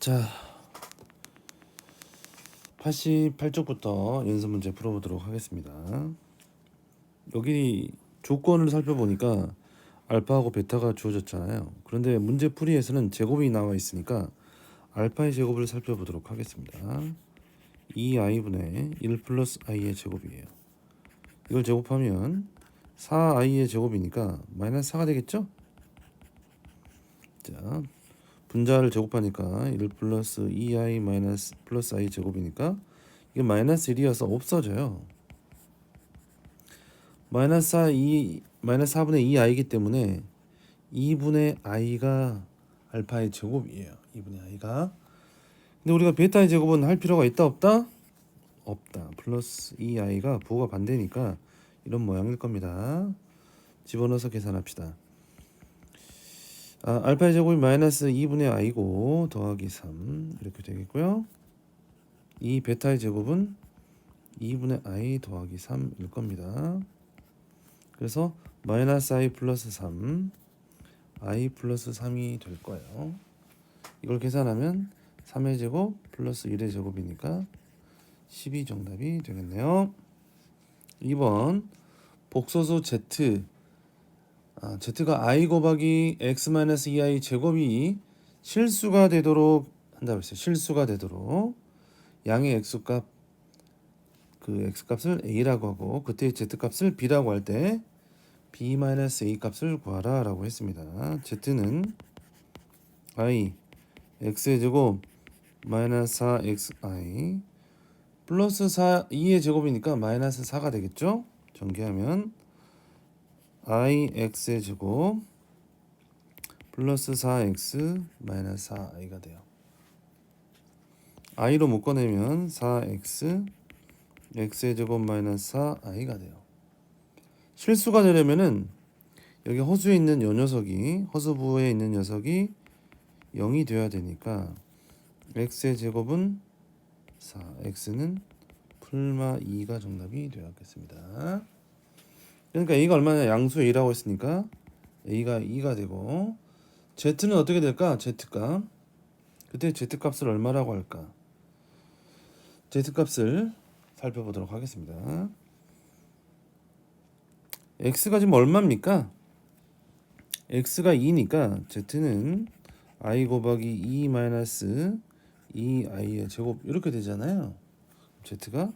자, 88쪽부터 연습 문제 풀어보도록 하겠습니다. 여기 조건을 살펴보니까 알파하고 베타가 주어졌잖아요. 그런데 문제 풀이에서는 제곱이 나와 있으니까 알파의 제곱을 살펴보도록 하겠습니다. 2i분의 1 플러스 i의 제곱이에요. 이걸 제곱하면 4i의 제곱이니까 마이너스 4가 되겠죠? 자, 분자를 제곱하니까 1 플러스 2i 마이너스 플러스 i 제곱이니까 이게 마이너스 1이어서 없어져요. 마이너스 4분의 2i이기 때문에 2분의 i가 알파의 제곱이에요. 2분의 i가. 근데 우리가 베타의 제곱은 할 필요가 있다 없다? 없다. 플러스 2i가 부호가 반대니까 이런 모양일 겁니다. 집어넣어서 계산합시다. 알파의 제곱이 마이너스 2분의 i고 더하기 3 이렇게 되겠고요. 이 베타의 제곱은 2분의 i 더하기 3일 겁니다. 그래서 마이너스 i 플러스 3 i 플러스 3이 될 거예요. 이걸 계산하면 3의 제곱 플러스 1의 제곱이니까 12 정답이 되겠네요. 2번 복소수 z z가 i 곱하기 x 마이너스 2i 제곱이 실수가 되도록 한다고 했어요. 실수가 되도록 양의 x값 그 x값을 a라고 하고 그때 z값을 b라고 할 때 b 마이너스 a 값을 구하라 라고 했습니다. z는 i x의 제곱 마이너스 4xi 플러스 2의 제곱이니까 마이너스 4가 되겠죠. 전개하면 i x의 제곱 플러스 4x 마이너스 4i가 돼요. i로 묶어내면 4x x의 제곱 마이너스 4i가 돼요. 실수가 되려면은 여기 허수에 있는 요 녀석이 허수부호에 있는 녀석이 0이 되어야 되니까 x의 제곱은 4, x는 풀마 2가 정답이 되었겠습니다. 그러니까 a가 얼마냐? 양수 a라고 했으니까 a가 2가 되고 z는 어떻게 될까? z값. 그때 z값을 얼마라고 할까? z값을 살펴보도록 하겠습니다. x가 지금 얼마입니까? x가 2니까 z는 i 곱하기 2 마이너스 2i의 제곱 이렇게 되잖아요. z가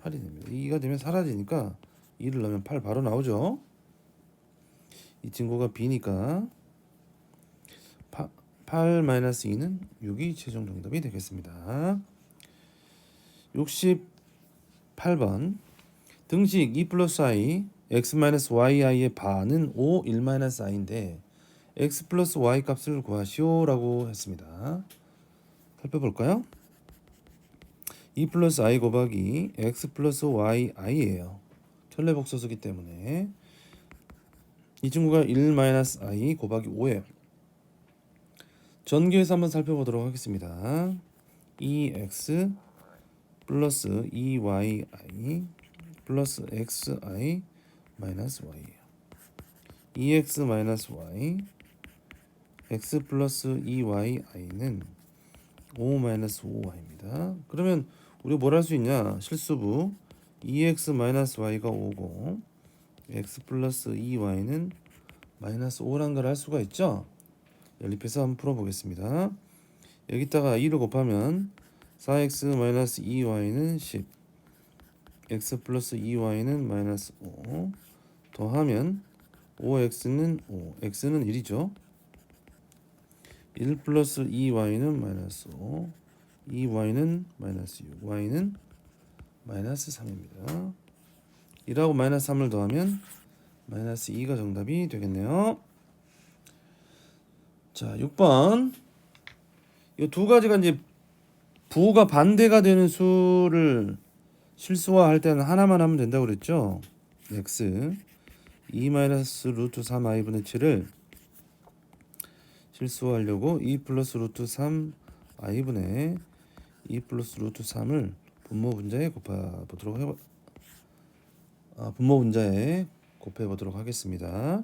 8이 됩니다. 2가 되면 사라지니까 2를 넣으면 8 바로 나오죠. 이 친구가 b니까 8 마이너스 2는 6이 최종 정답이 되겠습니다. 68번 등식 2 플러스 i x 마이너스 yi의 반은 5 1 마이너스 i인데 x 플러스 y 값을 구하시오 라고 했습니다. 살펴볼까요? 2 플러스 i 곱하기 x 플러스 y i예요. 천레복소수기 때문에 이 친구가 1 마이너스 i 곱하기 5예요. 전개해서 한번 살펴보도록 하겠습니다. 2x 플러스 2yi 플러스 xi 마이너스 y예요. 2x 마이너스 y x 플러스 2yi는 5 마이너스 5y입니다. 그러면 우리가 뭘 할 수 있냐? 실수부 2x 마이너스 y가 5고 x 플러스 2y는 마이너스 5란 걸 할 수가 있죠. 연립해서 한번 풀어보겠습니다. 여기다가 2를 곱하면 4x 마이너스 2y는 10 x 플러스 2y는 마이너스 5 더하면 5x는 5 x는 1이죠. 1 플러스 2y는 마이너스 5 2y는 마이너스 6 y는 마이너스 3입니다. 1하고 마이너스 3을 더하면 마이너스 2가 정답이 되겠네요. 자, 6번 이 두 가지가 이제 부호가 반대가 되는 수를 실수화할 때는 하나만 하면 된다고 그랬죠. x 2 마이너스 루트 3i분의 7을 실수하려고 2 플러스 루트 3i분의 2 플러스 루트 3을 분모 분자에 곱해보도록 하겠습니다.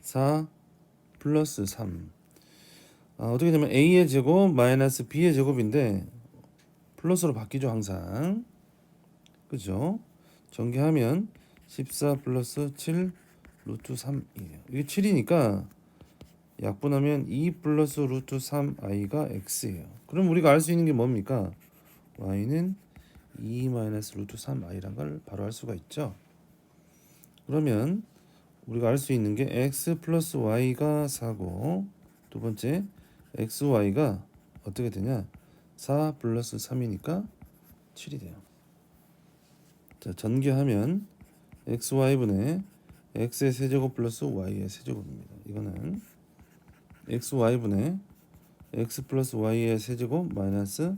4 플러스 3 어떻게 되면 a의 제곱 마이너스 b의 제곱인데 플러스로 바뀌죠 항상. 그죠? 전개하면 14 플러스 7 루트 3이에요. 이게 7이니까 약분하면 2 플러스 루트 3i가 x예요. 그럼 우리가 알 수 있는 게 뭡니까? y는 2 마이너스 루트 3i란 걸 바로 알 수가 있죠. 그러면 우리가 알 수 있는 게 x 플러스 y가 4고 두 번째 xy가 어떻게 되냐? 4 플러스 3이니까 7이 돼요. 자, 전개하면 xy분의 x의 세제곱 플러스 y의 세제곱입니다. 이거는 xy분의 x 플러스 y의 세제곱 마이너스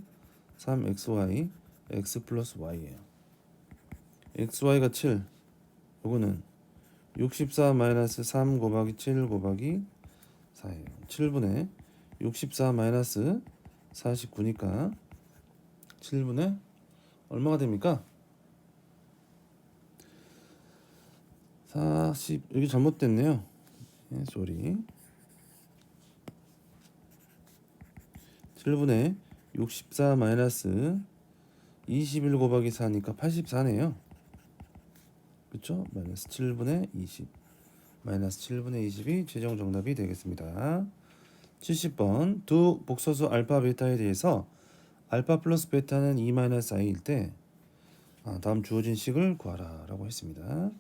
3xy x 플러스 y예요. xy가 7, 요거는 64 마이너스 3 곱하기 7 곱하기 4예요. 7분의 64 마이너스 49니까 7분의 얼마가 됩니까? 40, 여기 잘못됐네요. 예, 쏘리. 7분의 64 마이너스 21 곱하기 4니까 84네요. 그렇죠? 마이너스 7분의 20 마이너스 7분의 20이 최종 정답이 되겠습니다. 70번 두 복소수 알파 베타에 대해서 알파 플러스 베타는 2 마이너스 i일 때 다음 주어진 식을 구하라 라고 했습니다.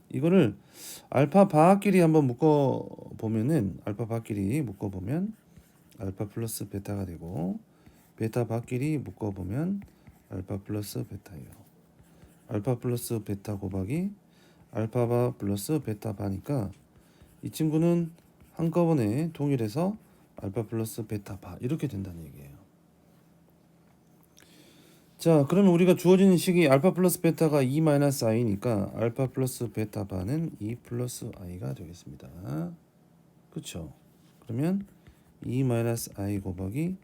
이거를 알파 바끼리 한번 묶어보면은 알파 바끼리 묶어보면 알파 플러스 베타가 되고 베타 바끼리 묶어보면 알파 플러스 베타예요. 알파 플러스 베타 곱하기 알파바 플러스 베타바니까 이 친구는 한꺼번에 통일해서 알파 플러스 베타바 이렇게 된다는 얘기예요. 자, 그러면 우리가 주어진 식이 알파 플러스 베타가 2 마이너스 i니까 알파 플러스 베타바는 2 플러스 i가 되겠습니다. 그렇죠? 그러면 2 마이너스 i 곱하기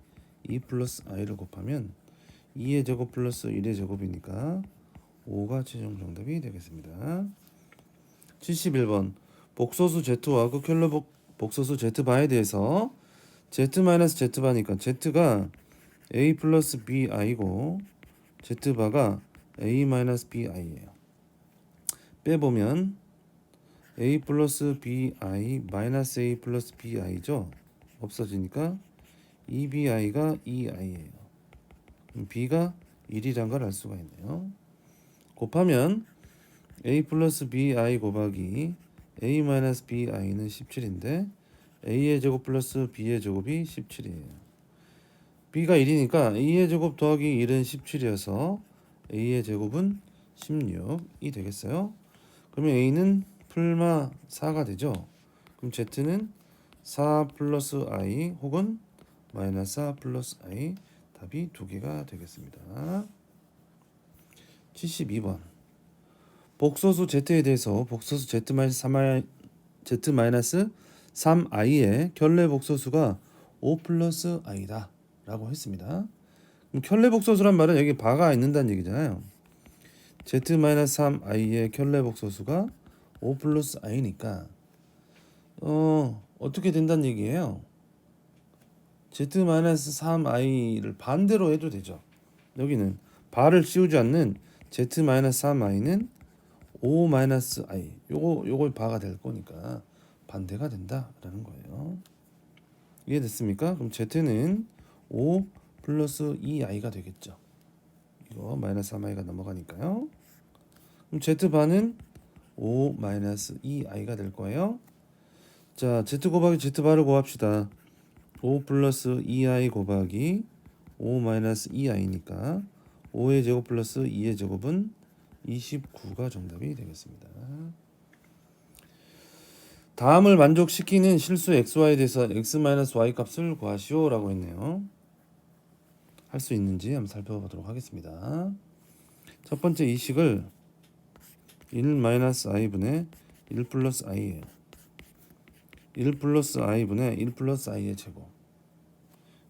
2 플러스 i를 곱하면 2의 제곱 플러스 1의 제곱이니까 5가 최종 정답이 되겠습니다. 71번 복소수 z와 극혈로 복소수 z바에 대해서 z 마이너스 z바니까 z가 a 플러스 bi고 z바가 a 마이너스 bi예요. 빼보면 a 플러스 bi 마이너스 a 플러스 bi죠. 없어지니까 2bi가 2i예요. b가 1이란 걸 알 수가 있네요. 곱하면 a 플러스 bi 곱하기 a 마이너스 bi는 17인데 a의 제곱 플러스 b의 제곱이 17이에요. b가 1이니까 a의 제곱 더하기 1은 17이어서 a의 제곱은 16이 되겠어요. 그러면 a는 풀마 4가 되죠. 그럼 z는 4 플러스 i 혹은 마이너스 4 플러스 i 답이 두 개가 되겠습니다. 72번 복소수 z에 대해서 복소수 z 마이너스 3i의 결례 복소수가 5 플러스 i다 라고 했습니다. 그럼 결례 복소수란 말은 여기 바가 있는다는 얘기잖아요. z 마이너스 3i의 결례 복소수가 5 플러스 i니까 어떻게 된다는 얘기예요? z 마이너스 3i를 반대로 해도 되죠. 여기는 바를 씌우지 않는 z 마이너스 3i는 5 마이너스 i 요걸 바가 될 거니까 반대가 된다라는 거예요. 이해됐습니까? 그럼 z는 5 플러스 2i가 되겠죠. 이거 마이너스 3i가 넘어가니까요. 그럼 z바는 5 마이너스 2i가 될 거예요. 자, z 곱하기 z바를 구합시다. 5 플러스 2i 곱하기 5 마이너스 2i니까 5의 제곱 플러스 2의 제곱은 29가 정답이 되겠습니다. 다음을 만족시키는 실수 xy에 대해서 x-y 값을 구하시오 라고 했네요. 할 수 있는지 한번 살펴보도록 하겠습니다. 첫 번째 이 식을 1-i분의 1 플러스 i예요. 1 플러스 i분의 1 플러스 i의 제곱.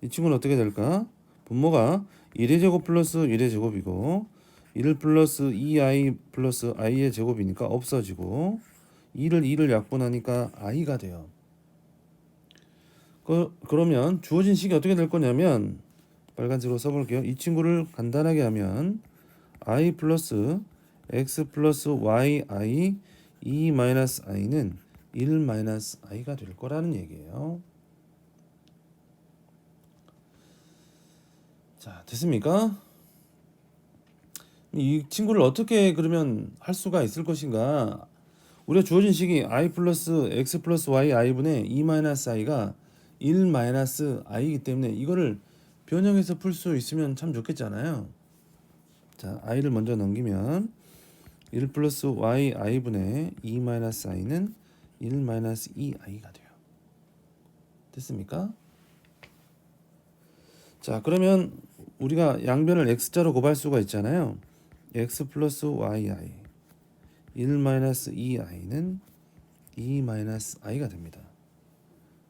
이 친구는 어떻게 될까? 분모가 1의 제곱 플러스 1의 제곱이고 1 플러스 2i 플러스 i의 제곱이니까 없어지고 2를 약분하니까 i가 돼요. 그러면 주어진 식이 어떻게 될 거냐면 빨간색으로 써볼게요. 이 친구를 간단하게 하면 i 플러스 x 플러스 y i 2 마이너스 i는 1 마이너스 i가 될 거라는 얘기예요. 자, 됐습니까? 이 친구를 어떻게 그러면 할 수가 있을 것인가? 우리가 주어진 식이 i 플러스 x 플러스 y i분의 2 마이너스 i가 1 마이너스 i이기 때문에 이거를 변형해서 풀 수 있으면 참 좋겠잖아요. 자, i를 먼저 넘기면 1 플러스 y i분의 2 마이너스 i는 1 마이너스 2i가 돼요. 됐습니까? 자, 그러면 우리가 양변을 x자로 곱할 수가 있잖아요. x 플러스 yi 1 마이너스 2i는 2 마이너스 i가 됩니다.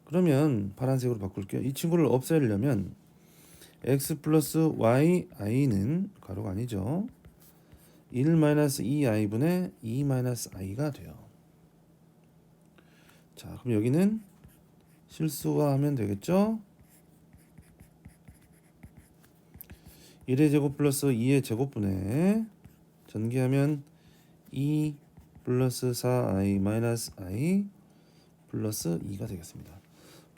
그러면 파란색으로 바꿀게요. 이 친구를 없애려면 x 플러스 y i는 가로가 아니죠. 1 마이너스 2i분의 2 마이너스 i가 돼요. 자, 그럼 여기는 실수화하면 되겠죠? 1의 제곱 플러스 2의 제곱분의 전개하면 2 플러스 4i 마이너스 i 플러스 2가 되겠습니다.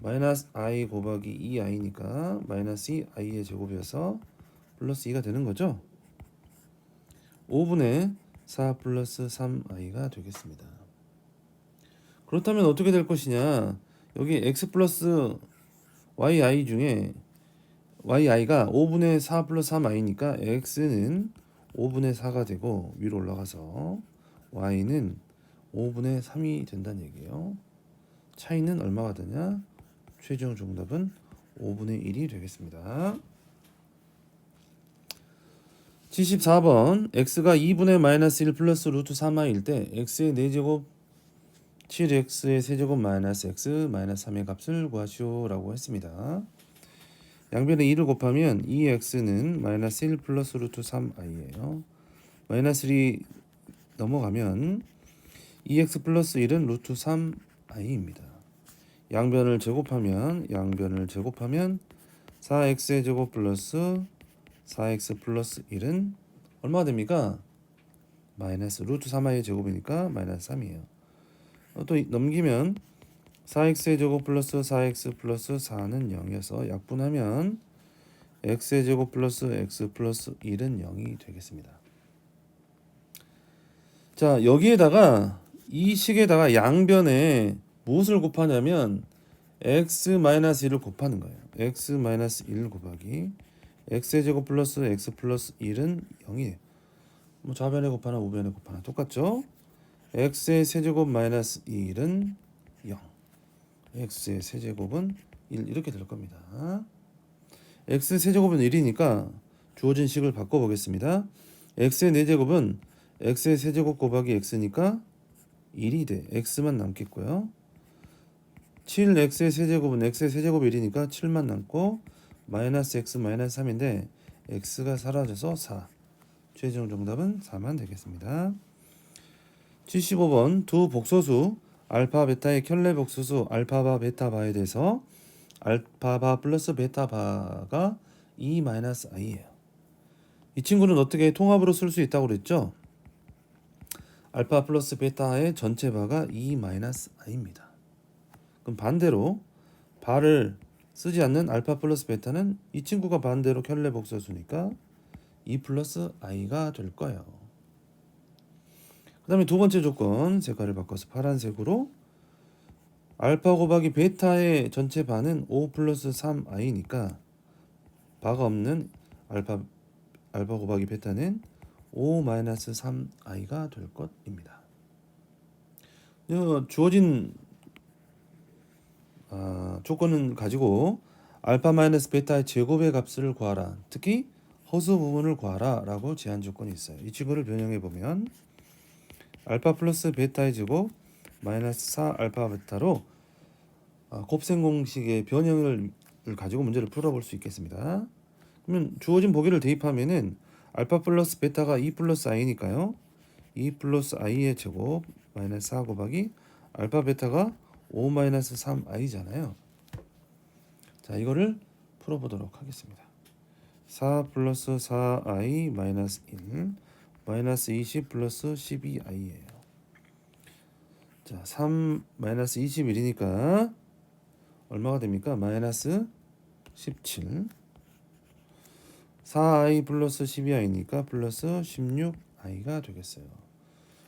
마이너스 i 곱하기 2i니까 마이너스 2i의 제곱이어서 플러스 2가 되는 거죠. 5분의 4 플러스 3i가 되겠습니다. 그렇다면 어떻게 될 것이냐? 여기 x 플러스 yi 중에 yi가 5분의 4 플러스 3i니까 x는 5분의 4가 되고 위로 올라가서 y는 5분의 3이 된다는 얘기예요. 차이는 얼마가 되냐? 최종 정답은 5분의 1이 되겠습니다. 74번 x가 2분의 마이너스 1 플러스 루트 3i일 때 x의 4제곱 7x의 세제곱 마이너스 x 마이너스 3의 값을 구하시오 라고 했습니다. 양변에 2를 곱하면 2x는 마이너스 1 플러스 루트 3i예요. 마이너스 1이 넘어가면 2x 플러스 1은 루트 3i입니다. 양변을 제곱하면 4x의 제곱 플러스 4x 플러스 1은 얼마가 됩니까? 마이너스 루트 3i의 제곱이니까 마이너스 3이에요. 또 넘기면 4x의 제곱 플러스 4x 플러스 4는 0이어서 약분하면 x의 제곱 플러스 x 플러스 1은 0이 되겠습니다. 자, 여기에다가 이 식에다가 양변에 무엇을 곱하냐면 x-1을 곱하는 거예요. x-1 곱하기 x의 제곱 플러스 x 플러스 1은 0이에요. 뭐 좌변에 곱하나 우변에 곱하나 똑같죠? x의 세제곱 마이너스 1은 0. x의 세제곱은 1 이렇게 될 겁니다. x 세제곱은 1이니까 주어진 식을 바꿔보겠습니다. x의 4제곱은 x의 세제곱 곱하기 x니까 1이 돼. x만 남겠고요. 7x의 세제곱은 x의 세제곱 1이니까 7만 남고 마이너스 x 마이너스 3인데 x가 사라져서 4. 최종 정답은 4만 되겠습니다. 75번 두 복소수 알파 베타의 켤레 복소수 알파바 베타바에 대해서 알파바 플러스 베타바가 2 마이너스 i예요. 이 친구는 어떻게 통합으로 쓸 수 있다고 그랬죠? 알파 플러스 베타의 전체 바가 2 마이너스 i입니다. 그럼 반대로 바를 쓰지 않는 알파 플러스 베타는 이 친구가 반대로 켤레 복소수니까 2 플러스 i가 될 거예요. 그 다음에 두 번째 조건 색깔을 바꿔서 파란색으로 알파 곱하기 베타의 전체 바는 5 플러스 3i니까 바가 없는 알파 곱하기 베타는 5 마이너스 3i가 될 것입니다. 주어진 조건은 가지고 알파 마이너스 베타의 제곱의 값을 구하라. 특히 허수 부분을 구하라 라고 제한 조건이 있어요. 이 친구를 변형해 보면 알파 플러스 베타의 제곱 마이너스 4 알파 베타로 곱셈 공식의 변형을 가지고 문제를 풀어볼 수 있겠습니다. 그러면 주어진 보기를 대입하면은 알파 플러스 베타가 2 플러스 i니까요. 2 플러스 i의 제곱 마이너스 4 곱하기 알파 베타가 5 마이너스 3i잖아요. 자, 이거를 풀어보도록 하겠습니다. 4 플러스 4i 마이너스 1 마이너스 20 플러스 12i예요. 자, 3 마이너스 21이니까 얼마가 됩니까? 마이너스 17. 4i 플러스 12i니까 플러스 16i가 되겠어요.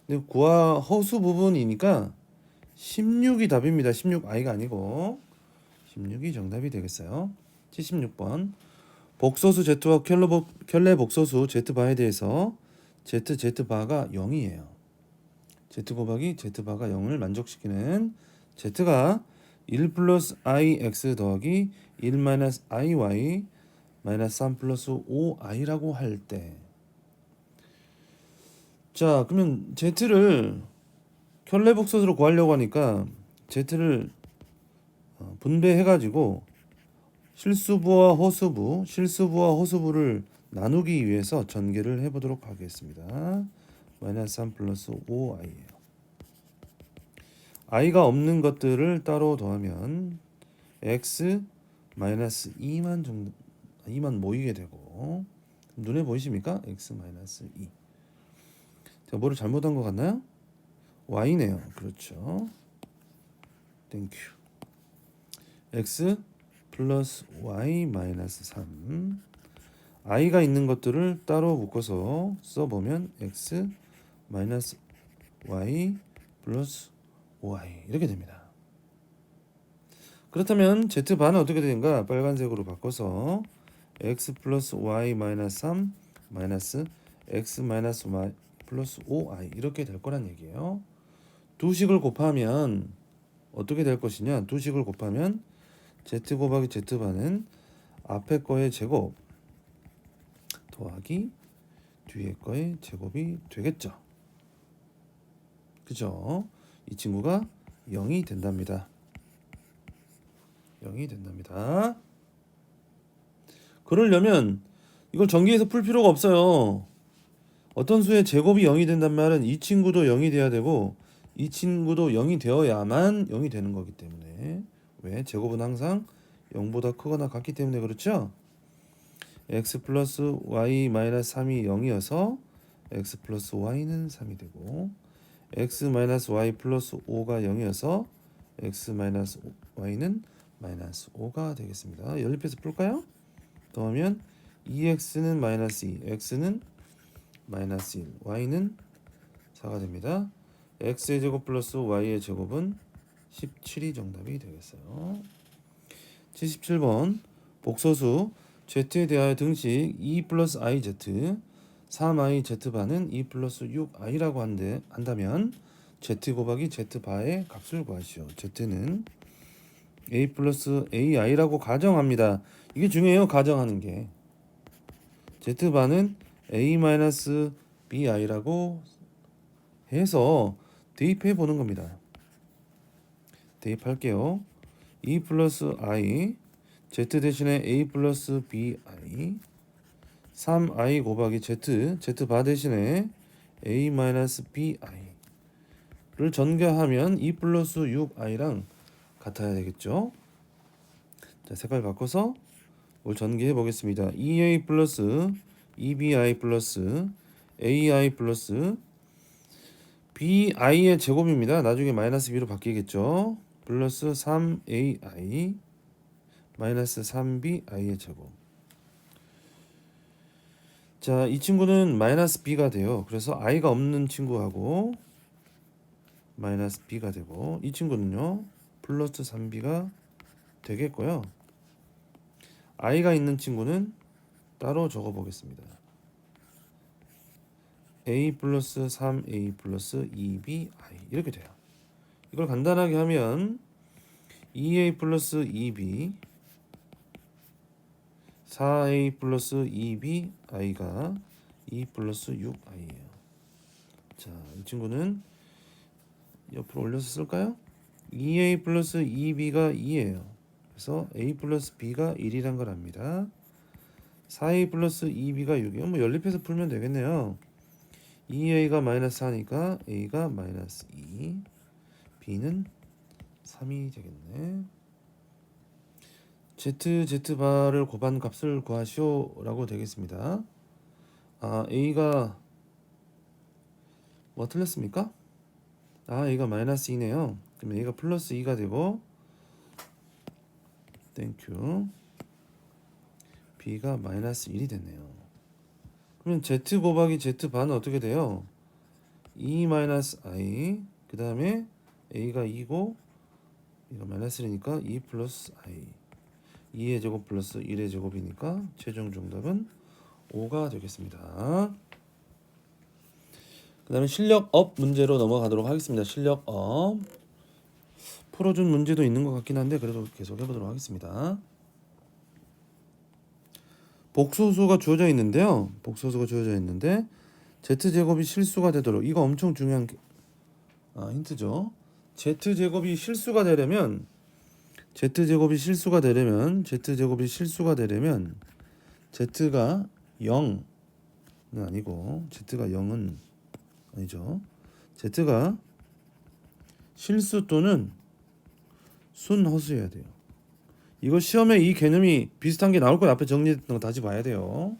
근데 구하 허수 부분이니까 16이 답입니다. 16i가 아니고 16이 정답이 되겠어요. 76번 복소수 Z와 켤레 복소수 Z바에 대해서 Z바가 0이에요. Z 곱하기 Z바가 0을 만족시키는 Z가 1 플러스 ix 더하기 1 마이너스 iy 마이너스 3 플러스 5i라고 할 때, 자, 그러면 Z를 켤레 복소수로 구하려고 하니까 Z를 분배해가지고 실수부와 허수부를 나누기 위해서 전개를 해보도록 하겠습니다. 마이너스 3 플러스 5i예요. i가 없는 것들을 따로 더하면 x 마이너스 2만 모이게 되고, 눈에 보이십니까? x 마이너스 2. 제가 뭐를 잘못한 것 같나요? y네요. 그렇죠. 땡큐. x 플러스 y 마이너스 3. i가 있는 것들을 따로 묶어서 써보면 x 마이너스 y 플러스 5i 이렇게 됩니다. 그렇다면 z반은 어떻게 되는가? 빨간색으로 바꿔서 x 플러스 y 마이너스 3 마이너스 x 마이너스 y 플러스 5i 이렇게 될 거란 얘기예요. 두 식을 곱하면 어떻게 될 것이냐? 두 식을 곱하면 z 곱하기 z반은 앞에 거의 제곱 더하기 뒤에 거의 제곱이 되겠죠. 그죠? 이 친구가 0이 된답니다. 0이 된답니다. 그러려면 이걸 전기해서 풀 필요가 없어요. 어떤 수의 제곱이 0이 된단 말은 이 친구도 0이 돼야 되고 이 친구도 0이 되어야만 0이 되는 거기 때문에. 왜? 제곱은 항상 0보다 크거나 같기 때문에 그렇죠? x 플러스 y 마이너스 3이 0이어서 x 플러스 y는 3이 되고 x 마이너스 y 플러스 5가 0이어서 x 마이너스 y는 마이너스 5가 되겠습니다. 연립해서 풀까요? 더하면 2x는 마이너스 2, x는 마이너스 1, y는 4가 됩니다. x의 제곱 플러스 y의 제곱은 17이 정답이 되겠어요. 77번 복소수 z에 대하여 등식 2 플러스 iz 3i z바는 2 플러스 6i라고 한다면 z 곱하기 z바의 값을 구하시오. z는 a 플러스 ai라고 가정합니다. 이게 중요해요. 가정하는 게. z바는 a 마이너스 bi라고 해서 대입해 보는 겁니다. 대입할게요. 2 플러스 i z 대신에 a 플러스 bi 3i 곱하기 z바 대신에 a 마이너스 bi를 전개하면 2 플러스 6i랑 같아야 되겠죠. 자, 색깔 바꿔서 뭘 전개해 보겠습니다. 2a 플러스 2bi 플러스 ai 플러스 bi의 제곱입니다. 나중에 마이너스 b로 바뀌겠죠. 플러스 3ai 마이너스 3bi의 제곱. 자, 이 친구는 마이너스 b가 돼요. 그래서 i가 없는 친구하고 마이너스 b가 되고 이 친구는요 플러스 3b가 되겠고요. i가 있는 친구는 따로 적어 보겠습니다. a 플러스 3a 플러스 2bi 이렇게 돼요. 이걸 간단하게 하면 2a 플러스 2b 4a 플러스 2bi가 2 플러스 6i예요. 자, 이 친구는 옆으로 올려서 쓸까요? 2a 플러스 2b가 2예요. 그래서 a 플러스 b가 1이란 걸 압니다. 4a 플러스 2b가 6이요. 뭐 연립해서 풀면 되겠네요. 2a가 마이너스 4니까 a가 마이너스 2, b는 3이 되겠네. z바를 곱한 값을 구하시오라고 되겠습니다. a가 뭐 틀렸습니까? a가 마이너스 2네요. 그럼 a가 플러스 2가 되고 땡큐 b가 마이너스 1이 됐네요. 그러면 z 곱하기 z바는 어떻게 돼요? 2 마이너스 i 그 다음에 a가 2고 이거 마이너스 1이니까 2 플러스 i 2의 제곱 플러스 1의 제곱이니까 최종 정답은 5가 되겠습니다. 그 다음에 실력업 문제로 넘어가도록 하겠습니다. 실력업 풀어준 문제도 있는 것 같긴 한데 그래도 계속 해보도록 하겠습니다. 복소수가 주어져 있는데요. 복소수가 주어져 있는데 z제곱이 실수가 되도록 이거 엄청 중요한 힌트죠. z제곱이 실수가 되려면 z제곱이 실수가 되려면 z가 0은 아니고 z가 0은 아니죠. z가 실수 또는 순허수여야 돼요. 이거 시험에 이 개념이 비슷한 게 나올 거예요. 앞에 정리했던 거 다시 봐야 돼요.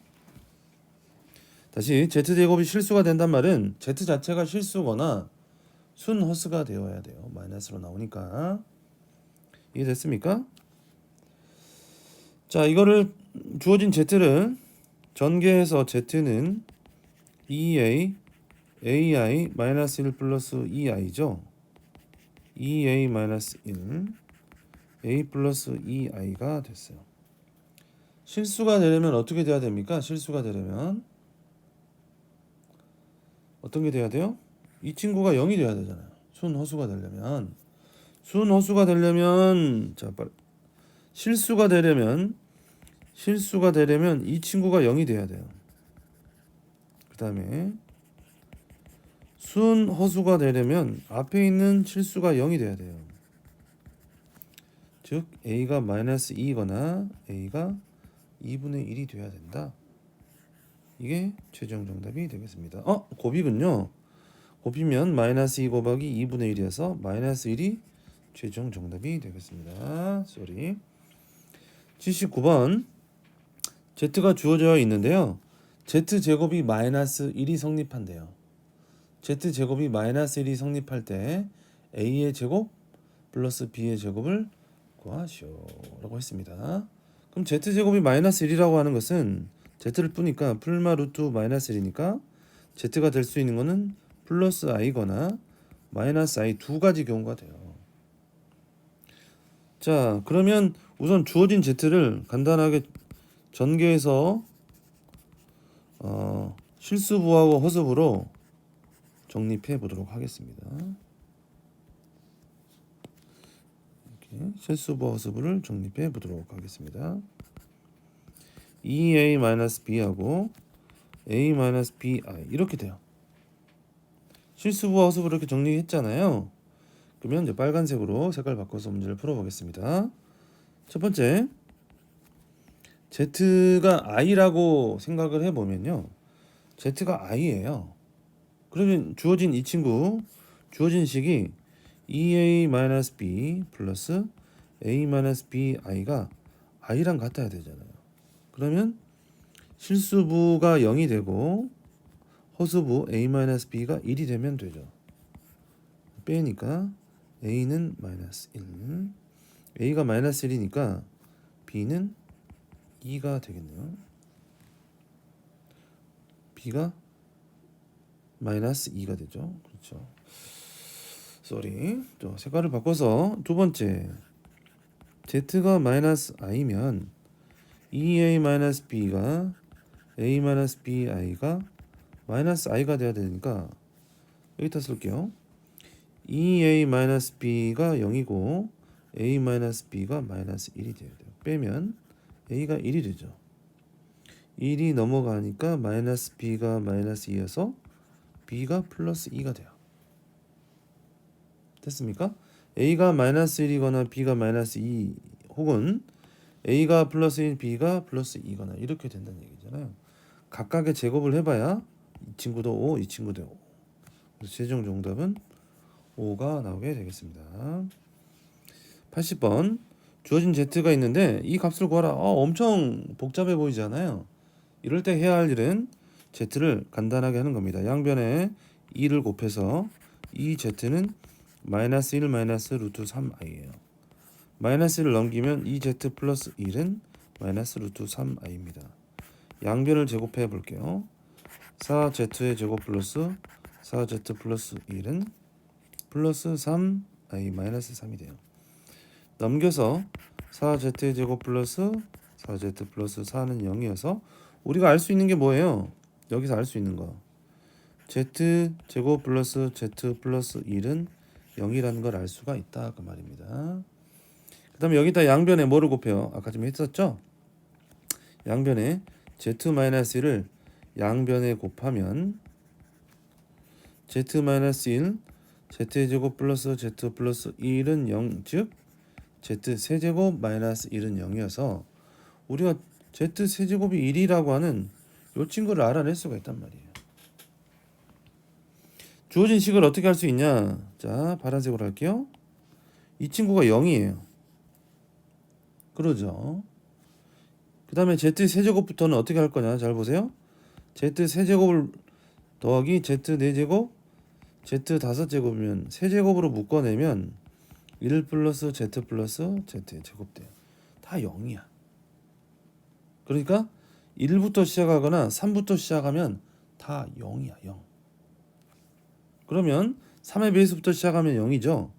다시 z제곱이 실수가 된단 말은 z 자체가 실수거나 순허수가 되어야 돼요. 마이너스로 나오니까. 이해됐습니까? 자, 이거를 주어진 z를 전개해서 z는 2a ai 마이너스 1 플러스 2i죠. 2a 마이너스 1 a 플러스 2i가 됐어요. 실수가 되려면 어떻게 돼야 됩니까? 실수가 되려면 어떤 게 돼야 돼요? 이 친구가 0이 돼야 되잖아요. 순허수가 되려면 자, 실수가 되려면 이 친구가 0이 돼야 돼요. 그 다음에 순허수가 되려면 앞에 있는 실수가 0이 돼야 돼요. 즉 a가 마이너스 2거나 a가 2분의 1이 돼야 된다. 이게 최종 정답이 되겠습니다. 곱이군요. 곱이면 마이너스 2 곱하기 2분의 1이어서 마이너스 1이 최종 정답이 되겠습니다. 쏘리. 79번 z가 주어져 있는데요. z제곱이 마이너스 1이 성립한대요. z제곱이 마이너스 1이 성립할 때 a의 제곱 플러스 b의 제곱을 구하시오 라고 했습니다. 그럼 z제곱이 마이너스 1이라고 하는 것은 z를 뿌니까 풀마 루트 마이너스 1이니까 z가 될 수 있는 거는 플러스 i거나 마이너스 i 두 가지 경우가 돼요. 자, 그러면 우선 주어진 z를 간단하게 전개해서 실수부하고 허수부로 정립해 보도록 하겠습니다. 이렇게 실수부 허수부를 정립해 보도록 하겠습니다. 2a-b하고 a-bi 이렇게 돼요. 실수부와 허수부를 이렇게 정리했잖아요. 그러면 이제 빨간색으로 색깔 바꿔서 문제를 풀어보겠습니다. 첫 번째, z가 i라고 생각을 해보면요. z가 i예요. 그러면 주어진 이 친구, 주어진 식이 2a-b 플러스 a-bi가 i랑 같아야 되잖아요. 그러면 실수부가 0이 되고 허수부 a-b가 1이 되면 되죠. 빼니까 a는 마이너스 1, a가 마이너스 1이니까 b는 2가 되겠네요. b가 마이너스 2가 되죠. 그렇죠. 쏘리. 또 색깔을 바꿔서 두 번째, z가 마이너스 i면 2a-b가 a-bi가 마이너스 i가 돼야 되니까 여기다 쓸게요. 2a-b가 0이고 a-b가 마이너스 1이 돼야 돼요. 빼면 a가 1이 되죠. 1이 넘어가니까 마이너스 b가 마이너스 2여서 b가 플러스 2가 돼요. 됐습니까? a가 마이너스 1이거나 b가 마이너스 2 혹은 a가 플러스 1, b가 플러스 2거나 이렇게 된다는 얘기잖아요. 각각의 제곱을 해봐야 이 친구도 5, 이 친구도 5. 그래서 최종 정답은 5가 나오게 되겠습니다. 80번 주어진 z가 있는데 이 값을 구하라. 엄청 복잡해 보이잖아요. 이럴 때 해야 할 일은 z를 간단하게 하는 겁니다. 양변에 2를 곱해서 이 z는 마이너스 1 마이너스 루트 3i예요. 마이너스 1을 넘기면 2z 플러스 1은 마이너스 루트 3i입니다. 양변을 제곱해 볼게요. 4z의 제곱 플러스 4z 플러스 1은 플러스 3i 마이너스 3이 돼요. 넘겨서 4z의 제곱 플러스 4z 플러스 4는 0이어서 우리가 알 수 있는 게 뭐예요? 여기서 알 수 있는 거 z 제곱 플러스 z 플러스 1은 0이라는 걸 알 수가 있다 그 말입니다. 그 다음에 여기다 양변에 뭐를 곱해요? 아까 좀 했었죠? 양변에 z-1을 양변에 곱하면 z-1 z의 제곱 플러스 z 플러스 1은 0, 즉 z 세제곱 마이너스 1은 0이어서 우리가 z 세제곱이 1이라고 하는 이 친구를 알아낼 수가 있단 말이에요. 주어진 식을 어떻게 할 수 있냐? 자, 파란색으로 할게요. 이 친구가 0이에요. 그러죠. 그 다음에 z 세제곱부터는 어떻게 할 거냐? 잘 보세요. z 세제곱을 더하기 z 4제곱 z 5제곱이면 세제곱으로 묶어내면 1 플러스 z 플러스 z의 제곱돼요. 다 0이야. 그러니까 1부터 시작하거나 3부터 시작하면 다 0이야. 0. 그러면 3의 배수부터 시작하면 0이죠.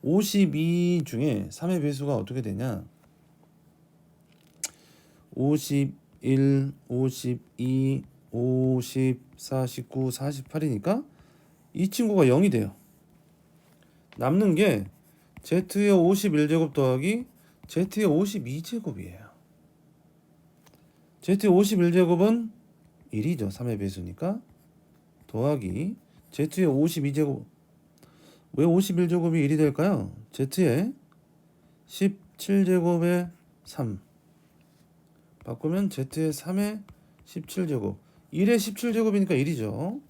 52 중에 3의 배수가 어떻게 되냐? 51, 52, 50, 49, 48이니까 이 친구가 0이 돼요. 남는 게 z의 51제곱 더하기 z의 52제곱이에요. z의 51제곱은 1이죠. 3의 배수니까. 더하기 z의 52제곱. 왜 51제곱이 1이 될까요? z의 17제곱에 3 바꾸면 z의 3의 17제곱 1의 17제곱이니까 1이죠.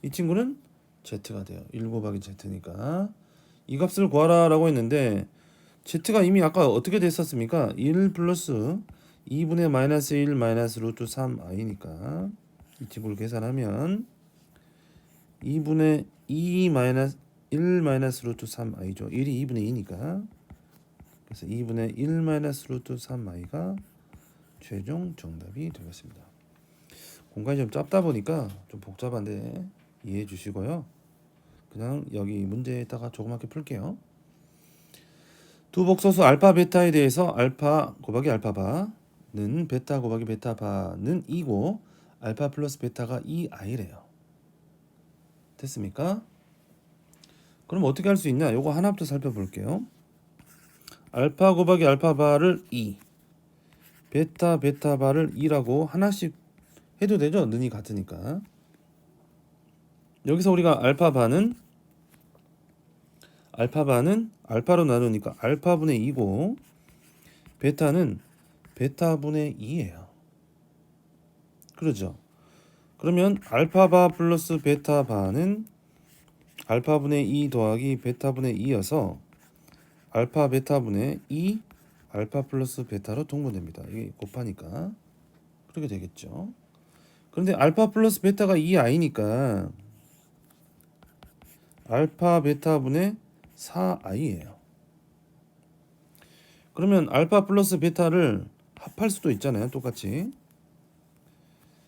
이 친구는 z가 돼요. 1 곱하기 z니까 이 값을 구하라 라고 했는데 z가 이미 아까 어떻게 됐었습니까? 1 플러스 2분의 마이너스 1 마이너스 루트 3i니까 이 친구를 계산하면 2분의 2 마이너스 1 마이너스 루트 3i죠. 1이 2분의 2니까 그래서 2분의 1 마이너스 루트 3i가 최종 정답이 되겠습니다. 공간이 좀 짧다 보니까 좀 복잡한데 이해해 주시고요. 그냥 여기 문제에다가 조그맣게 풀게요. 두 복소수 알파 베타에 대해서 알파 곱하기 알파바는 베타 곱하기 베타바는 2고 알파 플러스 베타가 2i래요. 됐습니까? 그럼 어떻게 할 수 있냐? 요거 하나부터 살펴볼게요. 알파 곱하기 알파바를 2 베타 베타바를 2라고 하나씩 해도 되죠? 는이 같으니까. 여기서 우리가 알파바는 알파로 나누니까 알파분의 2고 베타는 베타분의 2예요. 그러죠? 그러면 알파바 플러스 베타바는 알파분의 2 더하기 베타분의 2여서 알파 베타분의 2 알파 플러스 베타로 통분됩니다. 이게 곱하니까 그렇게 되겠죠. 그런데 알파 플러스 베타가 2i니까 알파 베타분의 4i예요. 그러면 알파 플러스 베타를 합할 수도 있잖아요. 똑같이.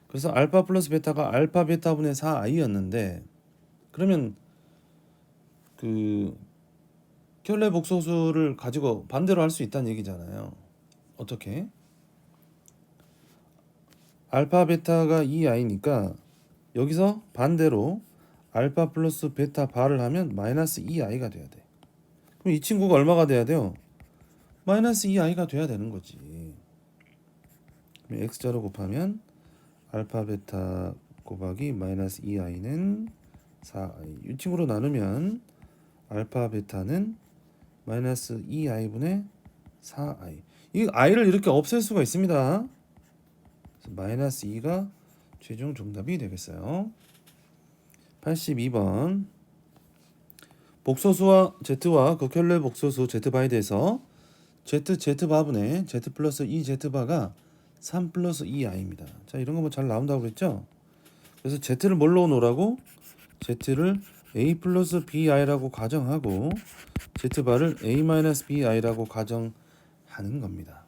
그래서 알파 플러스 베타가 알파 베타분의 4i였는데 그러면 그 켤레 복소수를 가지고 반대로 할 수 있다는 얘기잖아요. 어떻게? 알파 베타가 2i니까 여기서 반대로 알파 플러스 베타 바를 하면 마이너스 2i가 돼야 돼. 그럼 이 친구가 얼마가 돼야 돼요? 마이너스 2i가 돼야 되는 거지. 그럼 x자로 곱하면 알파 베타 곱하기 마이너스 2i는 4i. 이 친구로 나누면 알파 베타는 마이너스 2i분의 4i. 이 i를 이렇게 없앨 수가 있습니다. 마이너스 2가 최종 정답이 되겠어요. 82번 복소수와 z와 극혈례 복소수 z바에 대해서 z바분의 z 플러스 2z바가 3 플러스 2i입니다. 자, 이런 거 뭐 잘 나온다고 그랬죠? 그래서 z를 뭘로 놓으라고? z를 a 플러스 bi라고 가정하고 z바를 a 마이너스 bi라고 가정하는 겁니다.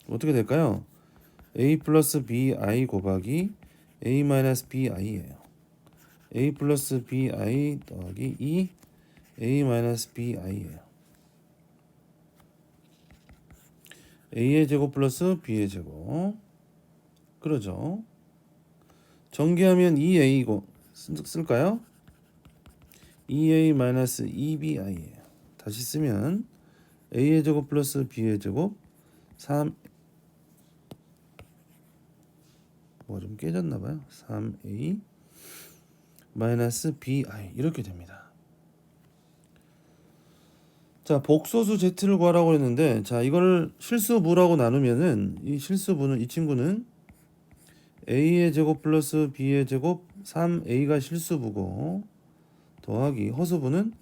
어떻게 될까요? a 플러스 bi 곱하기 a 마이너스 bi예요. a 플러스 bi 더하기 2 a 마이너스 bi예요. a의 제곱 플러스 b의 제곱. 그러죠. 전개하면 2a고 쓸까요? 2a 마이너스 2bi예요. 다시 쓰면 a의 제곱 플러스 b의 제곱 3 뭐 좀 깨졌나 봐요. 3a 마이너스 bi 이렇게 됩니다. 자, 복소수 z를 구하라고 했는데, 자, 이걸 실수부라고 나누면은 이 실수부는 이 친구는 a의 제곱 플러스 b의 제곱 3a가 실수부고 더하기 허수부는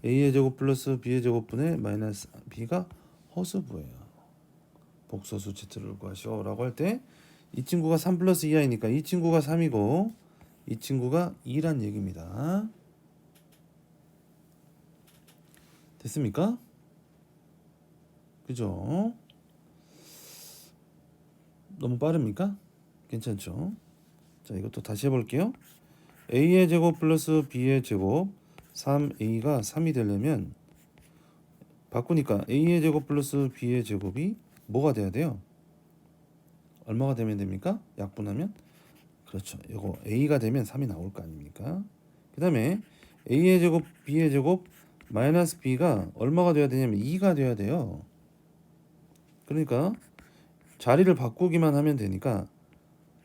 a의 제곱 플러스 b의 제곱분의 마이너스 b가 허수부예요. 복소수 z를 구하시오라고 할 때 이 친구가 3 플러스 2i니까 이 친구가 3이고 이 친구가 2란 얘기입니다. 됐습니까? 그죠? 너무 빠릅니까? 괜찮죠? 자, 이것도 다시 해볼게요. a의 제곱 플러스 b의 제곱 3a가 3이 되려면 바꾸니까 a의 제곱 플러스 b의 제곱이 뭐가 돼야 돼요? 얼마가 되면 됩니까? 약분하면? 그렇죠. 이거 a가 되면 3이 나올 거 아닙니까? 그 다음에 a의 제곱 b의 제곱 마이너스 b가 얼마가 돼야 되냐면 2가 돼야 돼요. 그러니까 자리를 바꾸기만 하면 되니까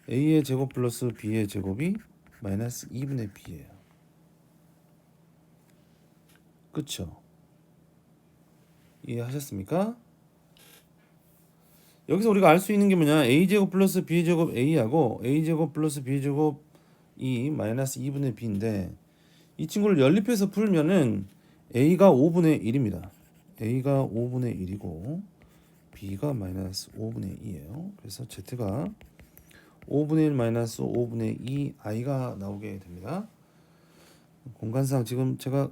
a의 제곱 플러스 b의 제곱이 마이너스 2분의 b예요. 그쵸? 이해하셨습니까? 여기서 우리가 알 수 있는 게 뭐냐? a제곱 플러스 b제곱 a하고 a제곱 플러스 b제곱이 마이너스 2분의 b인데 이 친구를 연립해서 풀면은 a가 5분의 1입니다. a가 5분의 1이고 b가 마이너스 5분의 2예요. 그래서 z가 5분의 1 마이너스 5분의 2 i가 나오게 됩니다. 공간상 지금 제가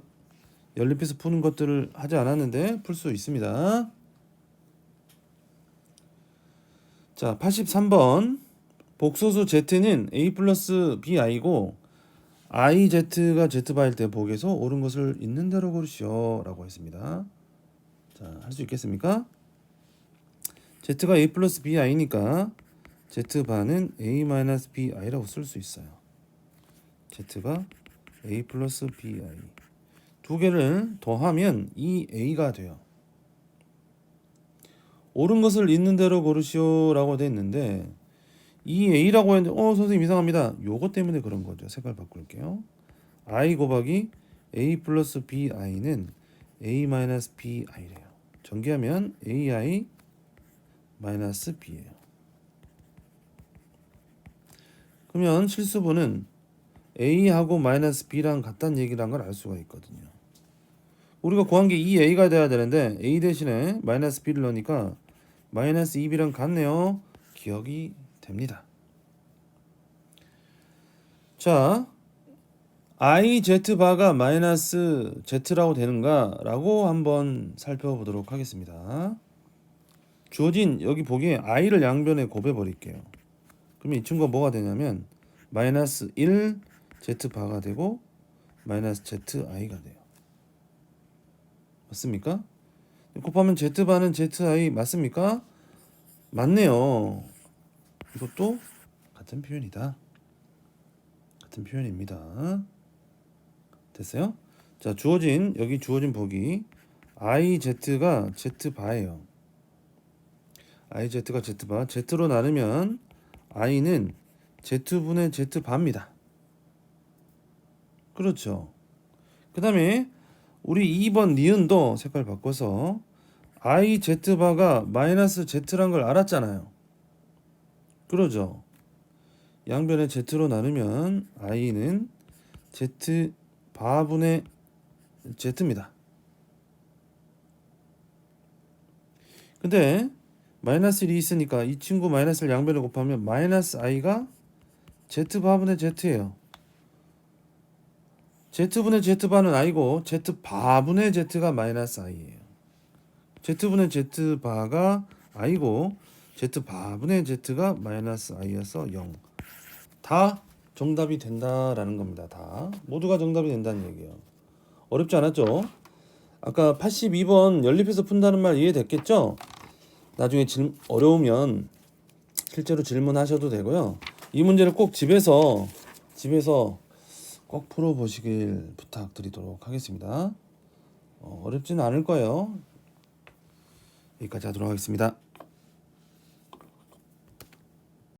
연립해서 푸는 것들을 하지 않았는데 풀 수 있습니다. 자, 83번 복소수 z는 a 플러스 bi고 iz가 z바일 때 복에서 옳은 것을 있는 대로 고르시오 라고 했습니다. 자, 할 수 있겠습니까? z가 a 플러스 bi니까 z바는 a 마이너스 bi라고 쓸 수 있어요. z가 a 플러스 bi 두 개를 더하면 2a가 돼요. 옳은 것을 있는 대로 고르시오 라고 돼 있는데 2a라고 했는데 선생님 이상합니다. 요거 때문에 그런 거죠. 색깔 바꿀게요. i 곱하기 a 플러스 bi는 a 마이너스 bi래요. 전개하면 ai 마이너스 b예요. 그러면 실수분은 a하고 마이너스 b랑 같다는 얘기란 걸 알 수가 있거든요. 우리가 구한 게 2a가 돼야 되는데 a 대신에 마이너스 b를 넣으니까 마이너스 2b랑 같네요. 기억이 됩니다. 자, iz바가 마이너스 z라고 되는가 라고 한번 살펴보도록 하겠습니다. 주어진 여기 보기에 i를 양변에 곱해 버릴게요. 그러면 이 친구가 뭐가 되냐면 마이너스 1 z바가 되고 마이너스 zi가 돼요. 맞습니까? 곱하면 z바는 zi 맞습니까? 맞네요. 이것도 같은 표현이다. 같은 표현입니다. 됐어요? 자, 여기 주어진 보기 iz가 z바예요. iz가 z바, z로 나누면 i는 z분의 z바입니다. 그렇죠. 그 다음에 우리 2번 니은도 색깔 바꿔서 iz바가 마이너스 z란 걸 알았잖아요. 그러죠. 양변에 z로 나누면 i는 z바분의 z입니다. 근데 마이너스 1이 있으니까 이 친구 마이너스를 양변에 곱하면 마이너스 i가 z바분의 z예요. z분의 z바는 i고 z바분의 z가 마이너스 i예요. z분의 z바가 i고 z바분의 z가 마이너스 i여서 0. 다 정답이 된다라는 겁니다. 다 모두가 정답이 된다는 얘기예요. 어렵지 않았죠? 아까 82번 연립해서 푼다는 말 이해됐겠죠? 나중에 어려우면 실제로 질문하셔도 되고요. 이 문제를 꼭 집에서 꼭 풀어보시길 부탁드리도록 하겠습니다. 어렵지는 않을 거예요. 여기까지 하도록 하겠습니다.